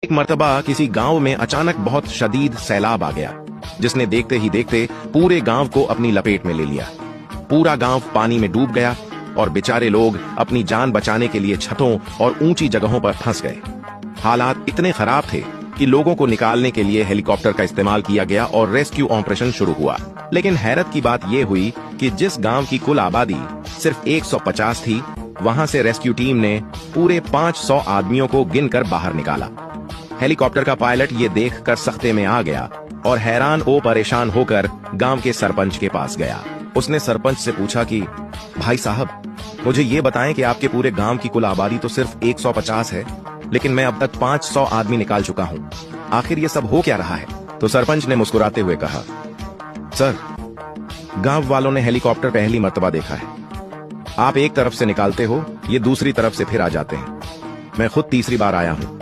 एक मर्तबा किसी गांव में अचानक बहुत शदीद सैलाब आ गया, जिसने देखते ही देखते पूरे गांव को अपनी लपेट में ले लिया। पूरा गांव पानी में डूब गया और बेचारे लोग अपनी जान बचाने के लिए छतों और ऊंची जगहों पर फंस गए। हालात इतने खराब थे कि लोगों को निकालने के लिए हेलीकॉप्टर का इस्तेमाल किया गया और रेस्क्यू ऑपरेशन शुरू हुआ। लेकिन हैरत की बात यह हुई कि जिस गांव की कुल आबादी सिर्फ 150 थी, वहां से रेस्क्यू टीम ने पूरे 500 आदमियों को गिनकर बाहर निकाला। हेलीकॉप्टर का पायलट ये देखकर सख्ते में आ गया और हैरान ओ परेशान होकर गांव के सरपंच के पास गया। उसने सरपंच से पूछा कि भाई साहब, मुझे ये बताएं कि आपके पूरे गांव की कुल आबादी तो सिर्फ 150 है, लेकिन मैं अब तक 500 आदमी निकाल चुका हूं। आखिर ये सब हो क्या रहा है? तो सरपंच ने मुस्कुराते हुए कहा, सर, गांव वालों ने हेलीकॉप्टर पहली मर्तबा देखा है। आप एक तरफ से निकालते हो, ये दूसरी तरफ से फिर आ जाते हैं। मैं खुद तीसरी बार आया हूं।